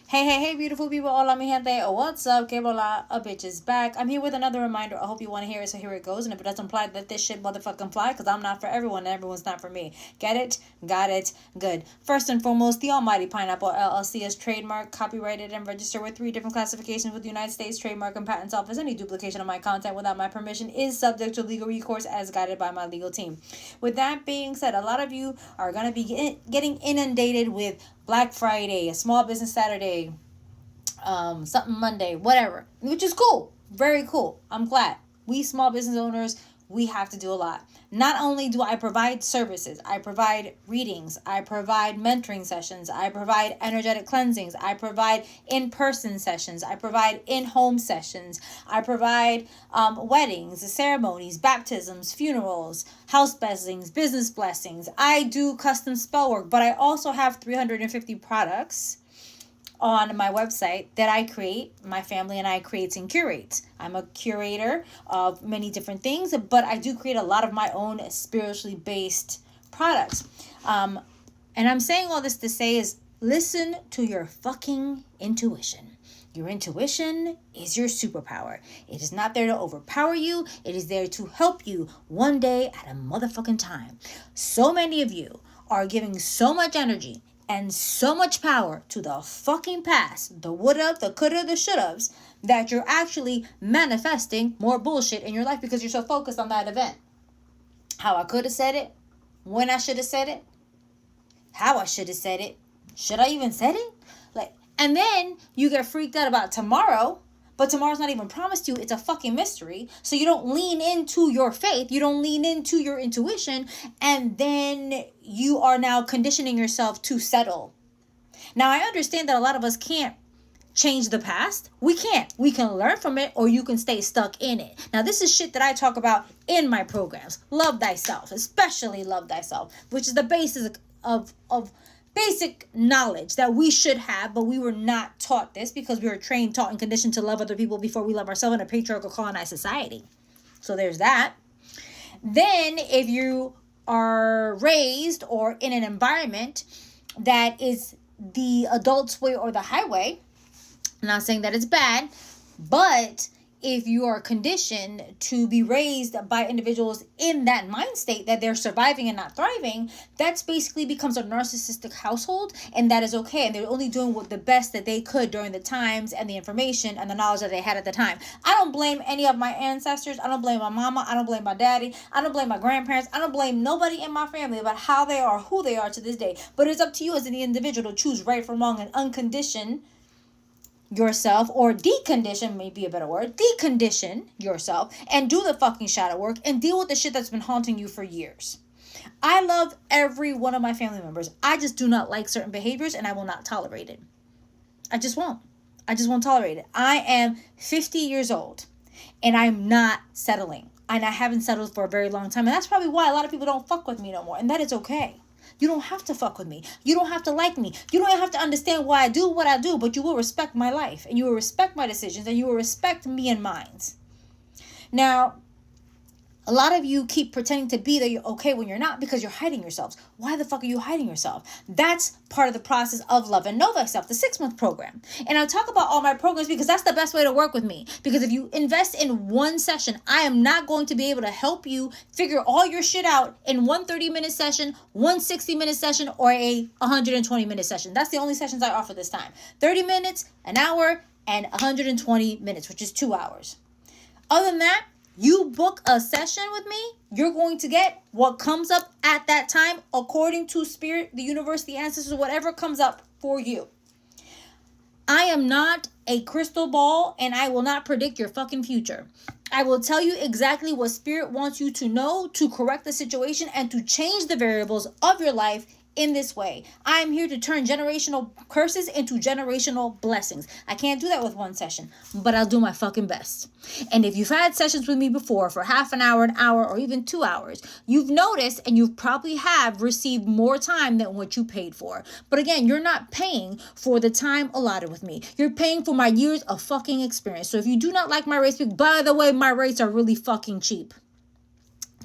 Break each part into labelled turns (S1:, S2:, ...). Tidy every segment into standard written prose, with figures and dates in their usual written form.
S1: Hey, beautiful people. Hola, mi gente. What's up? Que bola? A bitch is back. I'm here with another reminder. I hope you want to hear it, so here it goes. And if it doesn't apply, let this shit motherfucking fly, because I'm not for everyone, and everyone's not for me. Get it? Got it? Good. First and foremost, the Almighty Pineapple LLC is trademark, copyrighted, and registered with 3 different classifications with the United States Trademark and Patents Office. Any duplication of my content without my permission is subject to legal recourse as guided by my legal team. With that being said, a lot of you are going to be getting inundated with Black Friday, a Small Business Saturday, something Monday, whatever, which is cool. Very cool. I'm glad. We small business owners, we have to do a lot. Not only do I provide services, I provide readings, I provide mentoring sessions, I provide energetic cleansings, I provide in-person sessions, I provide in-home sessions, I provide weddings, ceremonies, baptisms, funerals, house blessings, business blessings. I do custom spell work, but I also have 350 products on my website that I create, my family and I create and curate. I'm a curator of many different things, but I do create a lot of my own spiritually based products. And I'm saying all this to say is listen to your fucking intuition. Your intuition is your superpower. It is not there to overpower you. It is there to help you one day at a motherfucking time. So many of you are giving so much energy and so much power to the fucking past, the woulda, the coulda, the shouldas, that you're actually manifesting more bullshit in your life because you're so focused on that event. How I could have said it, when I should have said it, how I should have said it, should I even said it? And then you get freaked out about tomorrow, but tomorrow's not even promised you. It's a fucking mystery. So you don't lean into your faith. You don't lean into your intuition. And then you are now conditioning yourself to settle. Now, I understand that a lot of us can't change the past. We can't. We can learn from it, or you can stay stuck in it. Now, this is shit that I talk about in my programs. Love thyself, especially love thyself, which is the basis of basic knowledge that we should have, but we were not taught this because we were trained, taught, and conditioned to love other people before we love ourselves in a patriarchal colonized society. So there's that. Then if you are raised or in an environment that is the adult's way or the highway, I'm not saying that it's bad, but if you are conditioned to be raised by individuals in that mind state that they're surviving and not thriving, that's basically becomes a narcissistic household, and that is okay. And they're only doing what the best that they could during the times and the information and the knowledge that they had at the time. I don't blame any of my ancestors. I don't blame my mama. I don't blame my daddy. I don't blame my grandparents. I don't blame nobody in my family about how they are, who they are to this day. But it's up to you as an individual to choose right from wrong and uncondition yourself, or decondition may be a better word, decondition yourself and do the fucking shadow work and deal with the shit that's been haunting you for years. I love every one of my family members. I just do not like certain behaviors, and I will not tolerate it. I just won't. I just won't tolerate it. I am 50 years old and I'm not settling, and I haven't settled for a very long time, and that's probably why a lot of people don't fuck with me no more, and that is okay. You don't have to fuck with me. You don't have to like me. You don't have to understand why I do what I do, but you will respect my life, and you will respect my decisions, and you will respect me and mine. Now, a lot of you keep pretending to be that you're okay when you're not, because you're hiding yourselves. Why the fuck are you hiding yourself? That's part of the process of Love and Know Thyself, the 6-month program. And I talk about all my programs because that's the best way to work with me. Because if you invest in one session, I am not going to be able to help you figure all your shit out in one 30-minute session, one 60-minute session, or a 120-minute session. That's the only sessions I offer this time. 30 minutes, an hour, and 120 minutes, which is 2 hours. Other than that, you book a session with me, you're going to get what comes up at that time according to spirit, the universe, the ancestors, whatever comes up for you. I am not a crystal ball, and I will not predict your fucking future. I will tell you exactly what spirit wants you to know to correct the situation and to change the variables of your life in this way. I am here to turn generational curses into generational blessings. I can't do that with one session, but I'll do my fucking best. And if you've had sessions with me before for half an hour, or even 2 hours, you've noticed, and you probably have received more time than what you paid for. But again, you're not paying for the time allotted with me. You're paying for my years of fucking experience. So if you do not like my rates, by the way, my rates are really fucking cheap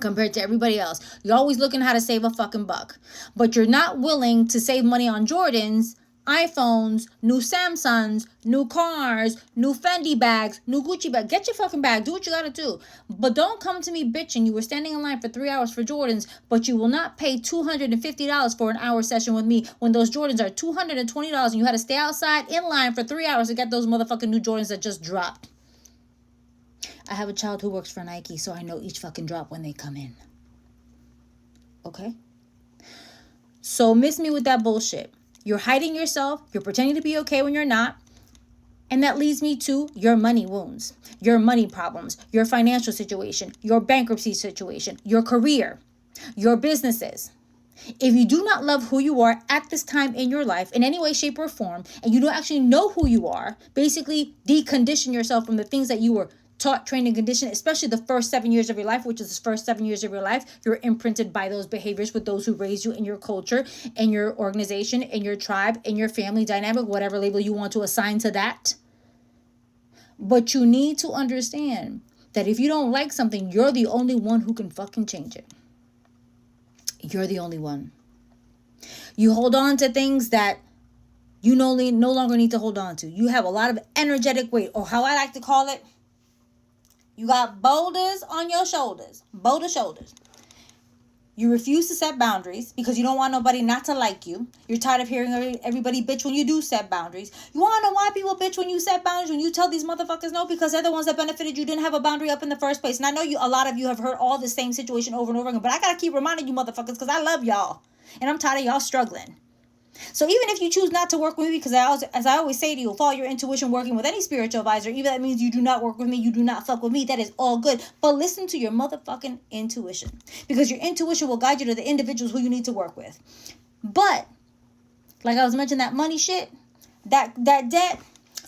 S1: compared to everybody else. You're always looking how to save a fucking buck, but you're not willing to save money on Jordans iPhones, new Samsungs, new cars, new Fendi bags, new Gucci bag. Get your fucking bag. Do what you gotta do. But don't come to me bitching. You were standing in line for 3 hours for Jordans, but you will not pay $250 for an hour session with me when those Jordans are $220 and you had to stay outside in line for 3 hours to get those motherfucking new Jordans that just dropped. I have a child who works for Nike, so I know each fucking drop when they come in. Okay? So miss me with that bullshit. You're hiding yourself. You're pretending to be okay when you're not. And that leads me to your money wounds, your money problems, your financial situation, your bankruptcy situation, your career, your businesses. If you do not love who you are at this time in your life in any way, shape, or form, and you don't actually know who you are, basically decondition yourself from the things that you were taught, trained, and conditioned, especially the first 7 years of your life, which is the first 7 years of your life. You're imprinted by those behaviors with those who raised you in your culture, in your organization, in your tribe, in your family dynamic, whatever label you want to assign to that. But you need to understand that if you don't like something, you're the only one who can fucking change it. You're the only one. You hold on to things that you no longer need to hold on to. You have a lot of energetic weight, or how I like to call it, you got boulders on your shoulders. Boulder shoulders. You refuse to set boundaries because you don't want nobody not to like you. You're tired of hearing everybody bitch when you do set boundaries. You want to know why people bitch when you set boundaries, when you tell these motherfuckers no? Because they're the ones that benefited. You didn't have a boundary up in the first place. And I know a lot of you have heard all the same situation over and over again. But I got to keep reminding you motherfuckers because I love y'all. And I'm tired of y'all struggling. So even if you choose not to work with me, because as I always say to you, follow your intuition working with any spiritual advisor, even if that means you do not work with me, you do not fuck with me, that is all good. But listen to your motherfucking intuition. Because your intuition will guide you to the individuals who you need to work with. But, like I was mentioning, that money shit, that debt,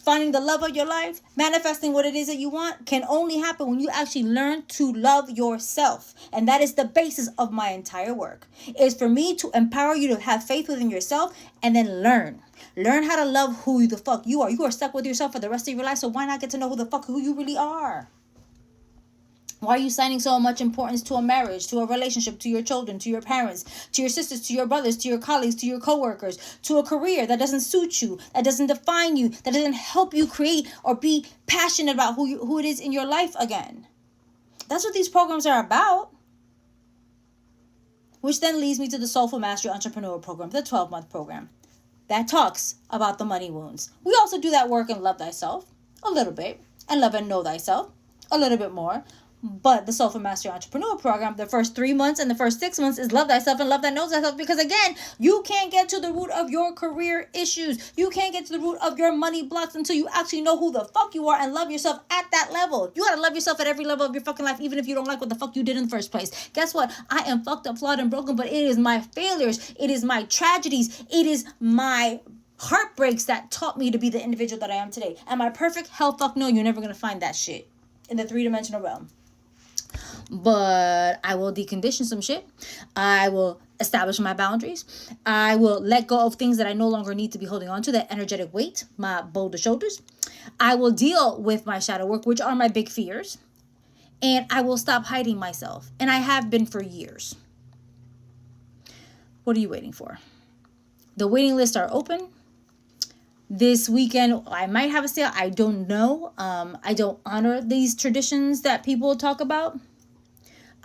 S1: finding the love of your life, manifesting what it is that you want can only happen when you actually learn to love yourself. And that is the basis of my entire work. Is for me to empower you to have faith within yourself and then learn. Learn how to love who the fuck you are. You are stuck with yourself for the rest of your life, so why not get to know who you really are? Why are you assigning so much importance to a marriage, to a relationship, to your children, to your parents, to your sisters, to your brothers, to your colleagues, to your coworkers, to a career that doesn't suit you, that doesn't define you, that doesn't help you create or be passionate about who it is in your life again? That's what these programs are about. Which then leads me to the Soulful Mastery Entrepreneurial Program, the 12-month program that talks about the money wounds. We also do that work in Love Thyself a little bit, and Love and Know Thyself a little bit more. But the Soulful Mastery Entrepreneur Program, the first 3 months and the first 6 months is Love Thyself and Love That Knows Thyself. Because again, you can't get to the root of your career issues. You can't get to the root of your money blocks until you actually know who the fuck you are and love yourself at that level. You gotta love yourself at every level of your fucking life, even if you don't like what the fuck you did in the first place. Guess what? I am fucked up, flawed, and broken, but it is my failures. It is my tragedies. It is my heartbreaks that taught me to be the individual that I am today. Am I perfect? Hell fuck no. You're never gonna find that shit in the 3-dimensional realm. But I will decondition some shit. I will establish my boundaries. I will let go of things that I no longer need to be holding on to, that energetic weight, my boulder shoulders. I will deal with my shadow work, which are my big fears. And I will stop hiding myself. And I have been for years. What are you waiting for? The waiting lists are open. This weekend, I might have a sale. I don't know. I don't honor these traditions that people talk about.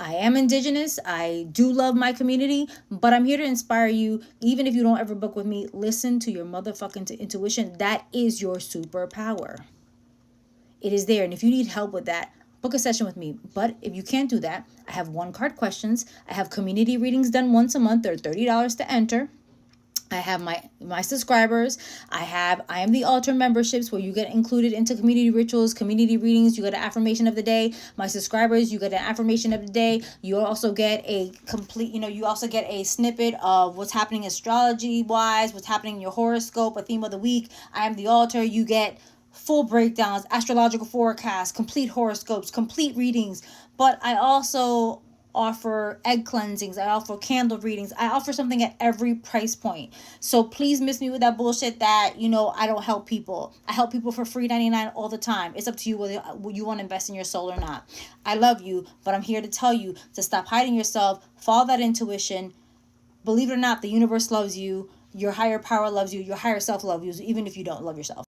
S1: I am indigenous. I do love my community, but I'm here to inspire you. Even if you don't ever book with me, listen to your motherfucking intuition. That is your superpower. It is there. And if you need help with that, book a session with me. But if you can't do that, I have 1-card questions. I have community readings done once a month. They're $30 to enter. I have my subscribers. I am the altar memberships where you get included into community rituals, community readings. You get an affirmation of the day. My subscribers, you get an affirmation of the day. You also get a complete, you also get a snippet of what's happening astrology wise, what's happening in your horoscope, a theme of the week. I am the altar. You get full breakdowns, astrological forecasts, complete horoscopes, complete readings. But I also offer egg cleansings. I offer candle readings. I offer something at every price point. So please miss me with that bullshit that, I don't help people. I help people for free 99 all the time. It's up to you whether you want to invest in your soul or not. I love you, but I'm here to tell you to stop hiding yourself, follow that intuition. Believe it or not, the universe loves you. Your higher power loves you. Your higher self loves you, even if you don't love yourself.